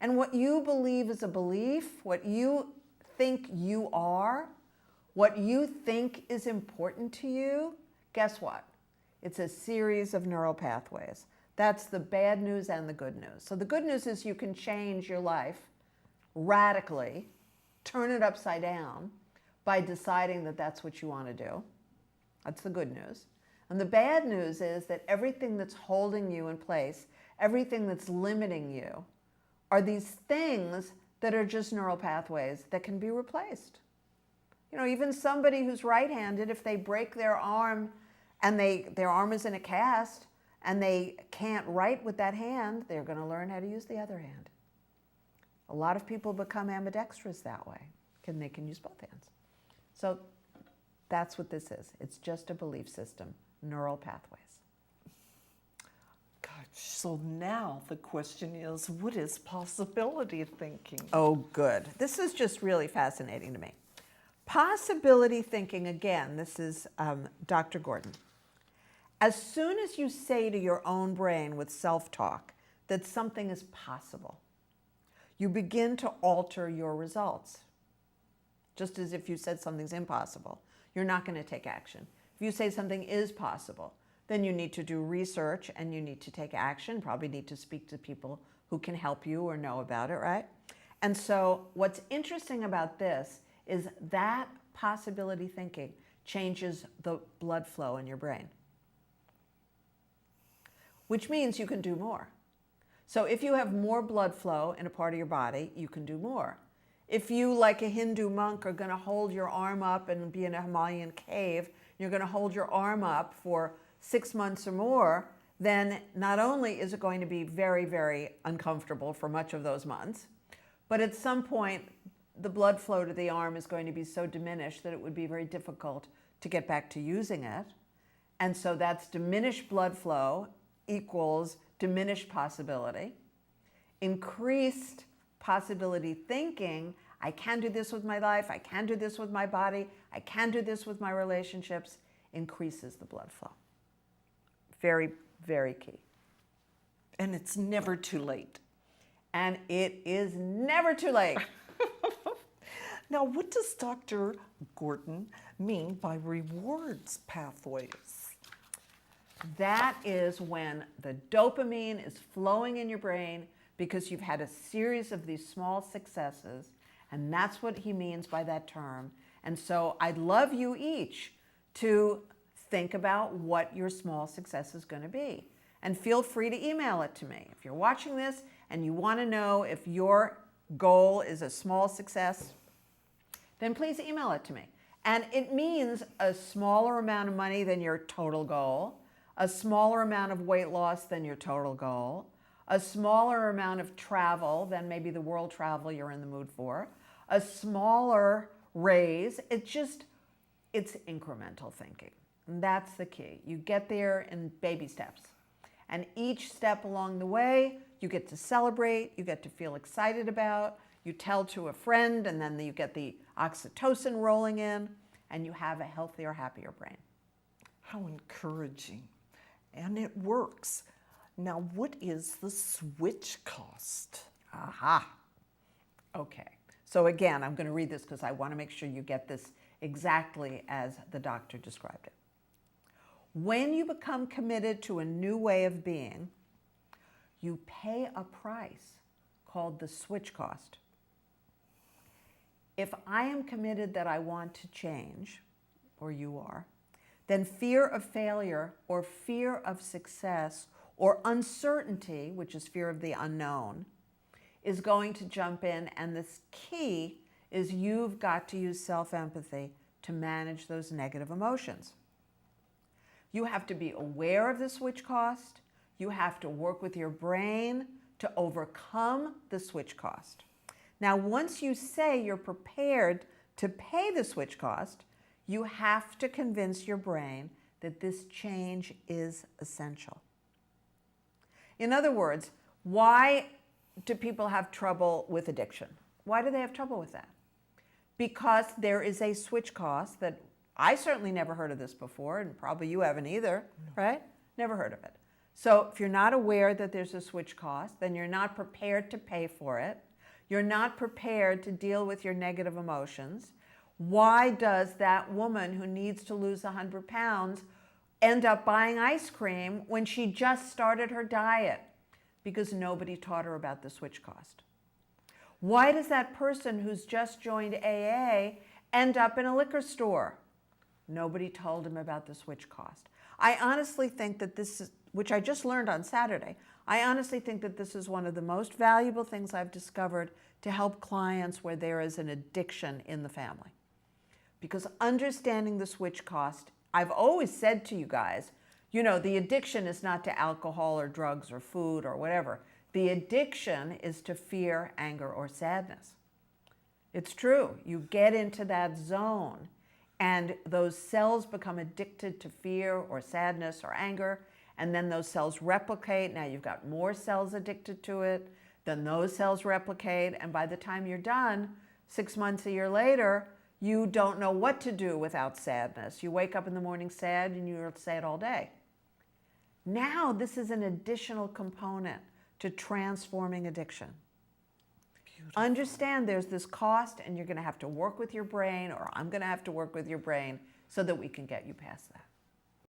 And what you believe is a belief, what you think you are, what you think is important to you, guess what? It's a series of neural pathways. That's the bad news and the good news. So the good news is you can change your life radically, turn it upside down by deciding that that's what you want to do. That's the good news. And the bad news is that everything that's holding you in place, everything that's limiting you, are these things that are just neural pathways that can be replaced. You know, even somebody who's right-handed, if they break their arm and their arm is in a cast and they can't write with that hand, they're going to learn how to use the other hand. A lot of people become ambidextrous that way, and they can use both hands. So that's what this is. It's just a belief system, neural pathways. Gosh, so now the question is, what is possibility thinking? Oh, good. This is just really fascinating to me. Possibility thinking, again, this is Dr. Gordon. As soon as you say to your own brain with self-talk that something is possible, you begin to alter your results. Just as if you said something's impossible, you're not going to take action. If you say something is possible, then you need to do research and you need to take action, probably need to speak to people who can help you or know about it, right? And so what's interesting about this is that possibility thinking changes the blood flow in your brain, which means you can do more. So if you have more blood flow in a part of your body, you can do more. If you, like a Hindu monk, are going to hold your arm up and be in a Himalayan cave, you're going to hold your arm up for 6 months or more, then not only is it going to be very, very uncomfortable for much of those months, but at some point, the blood flow to the arm is going to be so diminished that it would be very difficult to get back to using it. And so that's diminished blood flow equals diminished possibility. Increased possibility thinking, I can do this with my life, I can do this with my body, I can do this with my relationships, increases the blood flow. Very, very key. And it's never too late. And it is never too late. Now, what does Dr. Gordon mean by rewards pathways? That is when the dopamine is flowing in your brain because you've had a series of these small successes, and that's what he means by that term. And so I'd love you each to think about what your small success is going to be. And feel free to email it to me. If you're watching this and you want to know if your goal is a small success, then please email it to me. And it means a smaller amount of money than your total goal, a smaller amount of weight loss than your total goal, a smaller amount of travel than maybe the world travel you're in the mood for, a smaller raise. It's incremental thinking. And that's the key. You get there in baby steps. And each step along the way, you get to celebrate, you get to feel excited about, you tell to a friend, and then you get the oxytocin rolling in, and you have a healthier, happier brain. How encouraging. And it works. Now, what is the switch cost? Aha. Okay. So again, I'm going to read this because I want to make sure you get this exactly as the doctor described it. When you become committed to a new way of being, you pay a price called the switch cost. If I am committed that I want to change, or you are, then fear of failure or fear of success or uncertainty, which is fear of the unknown, is going to jump in. And this key is you've got to use self-empathy to manage those negative emotions. You have to be aware of the switch cost. You have to work with your brain to overcome the switch cost. Now, once you say you're prepared to pay the switch cost, you have to convince your brain that this change is essential. In other words, why do people have trouble with addiction? Why do they have trouble with that? Because there is a switch cost that I certainly never heard of this before, and probably you haven't either, right? Never heard of it. So if you're not aware that there's a switch cost, then you're not prepared to pay for it. You're not prepared to deal with your negative emotions. Why does that woman who needs to lose 100 pounds end up buying ice cream when she just started her diet? Because nobody taught her about the switch cost. Why does that person who's just joined AA end up in a liquor store? Nobody told him about the switch cost. I honestly think that this is, which I just learned on Saturday, I honestly think that this is one of the most valuable things I've discovered to help clients where there is an addiction in the family. Because understanding the switch cost, I've always said to you guys, you know, the addiction is not to alcohol or drugs or food or whatever. The addiction is to fear, anger, or sadness. It's true. You get into that zone and those cells become addicted to fear or sadness or anger, and then those cells replicate. Now you've got more cells addicted to it, then those cells replicate, and by the time you're done, 6 months, a year later, you don't know what to do without sadness. You wake up in the morning sad and you're sad all day. Now this is an additional component to transforming addiction. Beautiful. Understand there's this cost and you're going to have to work with your brain, or I'm going to have to work with your brain so that we can get you past that.